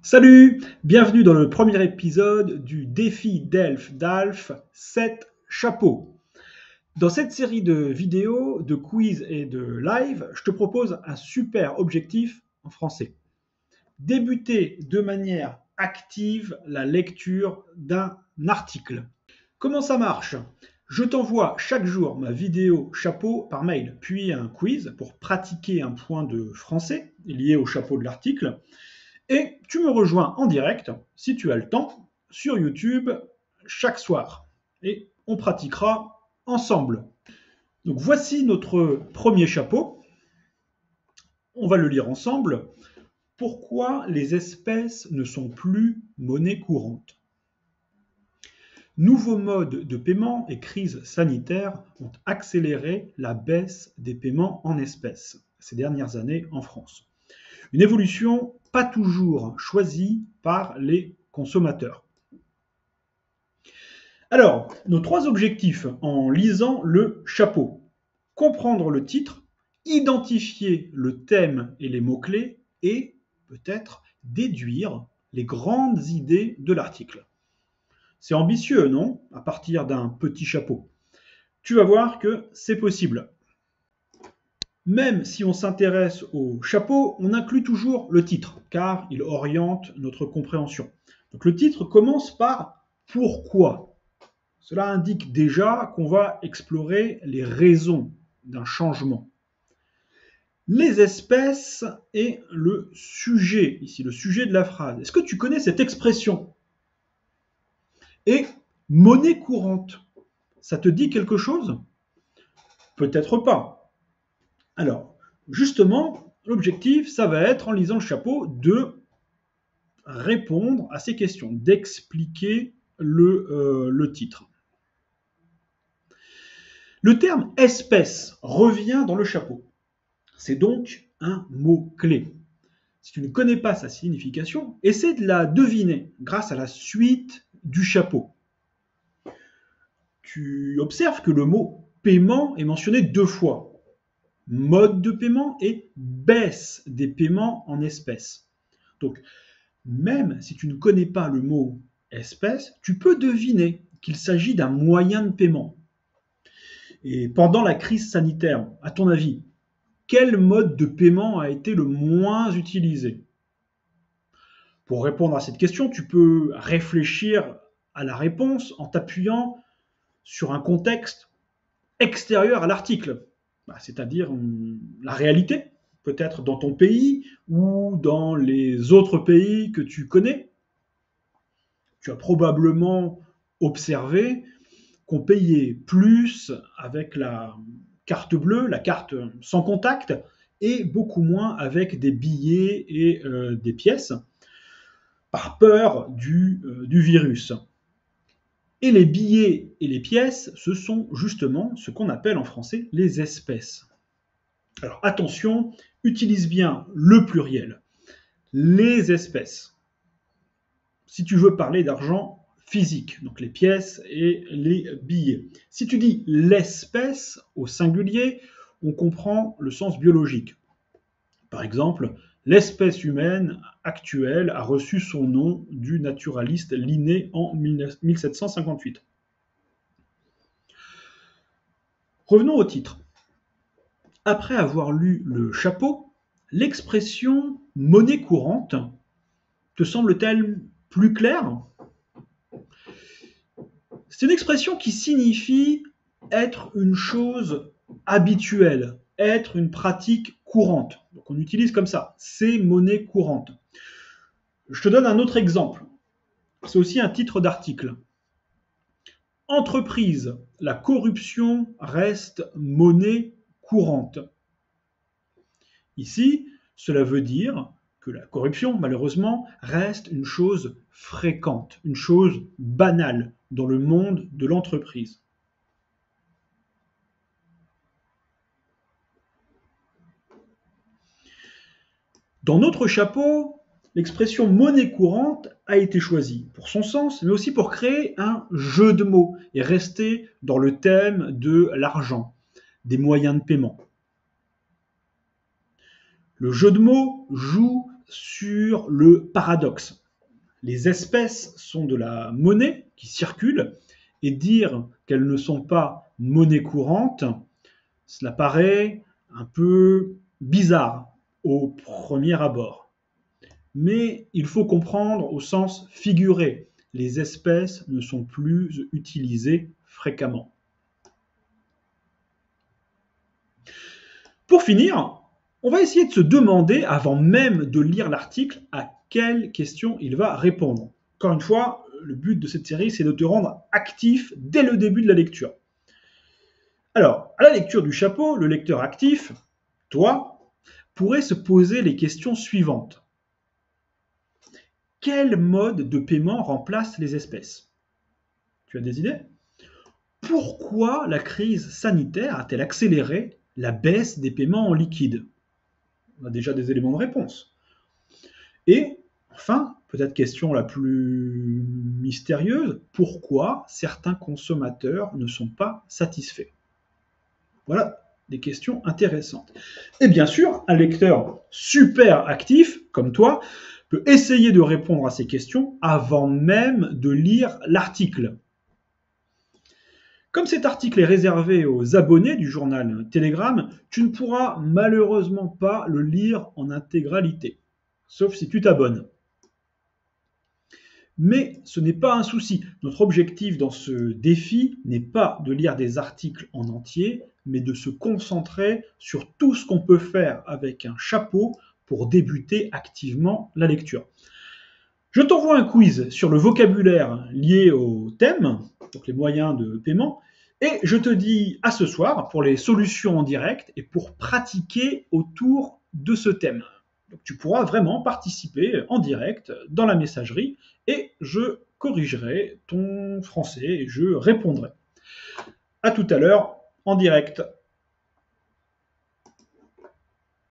Salut, bienvenue dans le premier épisode du défi d'Alf 7 chapeaux. Dans cette série de vidéos, de quiz et de live, je te propose un super objectif en français. Débuter de manière active la lecture d'un article. Comment ça marche? Je t'envoie chaque jour ma vidéo chapeau par mail, puis un quiz pour pratiquer un point de français lié au chapeau de l'article. Et tu me rejoins en direct, si tu as le temps, sur YouTube chaque soir. Et on pratiquera ensemble. Donc voici notre premier chapeau. On va le lire ensemble. Pourquoi les espèces ne sont plus monnaie courante? Nouveaux modes de paiement et crise sanitaire ont accéléré la baisse des paiements en espèces ces dernières années en France. Une évolution pas toujours choisie par les consommateurs. Alors, nos trois objectifs en lisant le chapeau. Comprendre le titre, identifier le thème et les mots-clés et peut-être déduire les grandes idées de l'article. C'est ambitieux, non? À partir d'un petit chapeau. Tu vas voir que c'est possible. Même si on s'intéresse au chapeau, on inclut toujours le titre, car il oriente notre compréhension. Donc le titre commence par « Pourquoi ?» Cela indique déjà qu'on va explorer les raisons d'un changement. Les espèces est le sujet, ici, le sujet de la phrase. Est-ce que tu connais cette expression? Et monnaie courante, ça te dit quelque chose? Peut-être pas. Alors, justement, l'objectif, ça va être, en lisant le chapeau, de répondre à ces questions, d'expliquer le titre. Le terme espèce revient dans le chapeau. C'est donc un mot-clé. Si tu ne connais pas sa signification, essaie de la deviner grâce à la suite du chapeau. Tu observes que le mot paiement est mentionné deux fois. Mode de paiement et baisse des paiements en espèces. Donc, même si tu ne connais pas le mot espèce, tu peux deviner qu'il s'agit d'un moyen de paiement. Et pendant la crise sanitaire, à ton avis, quel mode de paiement a été le moins utilisé? Pour répondre à cette question, tu peux réfléchir à la réponse en t'appuyant sur un contexte extérieur à l'article, c'est-à-dire la réalité, peut-être dans ton pays ou dans les autres pays que tu connais. Tu as probablement observé qu'on payait plus avec la carte bleue, la carte sans contact, et beaucoup moins avec des billets et des pièces, par peur du virus. Et les billets et les pièces, ce sont justement ce qu'on appelle en français les espèces. Alors attention, utilise bien le pluriel. Les espèces. Si tu veux parler d'argent physique, donc les pièces et les billets. Si tu dis l'espèce au singulier, on comprend le sens biologique. Par exemple, l'espèce humaine actuelle a reçu son nom du naturaliste Linné en 1758. Revenons au titre. Après avoir lu le chapeau, l'expression monnaie courante te semble-t-elle plus claire? C'est une expression qui signifie être une chose habituelle, être une pratique courante. Donc on utilise comme ça, c'est monnaie courante. Je te donne un autre exemple. C'est aussi un titre d'article. Entreprise, la corruption reste monnaie courante. Ici, cela veut dire que la corruption, malheureusement, reste une chose fréquente, une chose banale dans le monde de l'entreprise. Dans notre chapeau, l'expression monnaie courante a été choisie pour son sens, mais aussi pour créer un jeu de mots et rester dans le thème de l'argent, des moyens de paiement. Le jeu de mots joue sur le paradoxe. Les espèces sont de la monnaie qui circule, et dire qu'elles ne sont pas monnaie courante, cela paraît un peu bizarre au premier abord. Mais il faut comprendre au sens figuré. Les espèces ne sont plus utilisées fréquemment. Pour finir, on va essayer de se demander, avant même de lire l'article, à quelle question il va répondre. Encore une fois, le but de cette série, c'est de te rendre actif dès le début de la lecture. Alors, à la lecture du chapeau, le lecteur actif, toi, pourrait se poser les questions suivantes. Quel mode de paiement remplace les espèces? Tu as des idées? Pourquoi la crise sanitaire a-t-elle accéléré la baisse des paiements en liquide? On a déjà des éléments de réponse. Et enfin, peut-être question la plus mystérieuse, pourquoi certains consommateurs ne sont pas satisfaits? Voilà des questions intéressantes. Et bien sûr, un lecteur super actif, comme toi, peut essayer de répondre à ces questions avant même de lire l'article. Comme cet article est réservé aux abonnés du journal Telegram, tu ne pourras malheureusement pas le lire en intégralité, sauf si tu t'abonnes. Mais ce n'est pas un souci. Notre objectif dans ce défi n'est pas de lire des articles en entier, mais de se concentrer sur tout ce qu'on peut faire avec un chapeau pour débuter activement la lecture. Je t'envoie un quiz sur le vocabulaire lié au thème, donc les moyens de paiement, et je te dis à ce soir pour les solutions en direct et pour pratiquer autour de ce thème. Donc tu pourras vraiment participer en direct dans la messagerie et je corrigerai ton français et je répondrai. À tout à l'heure en direct.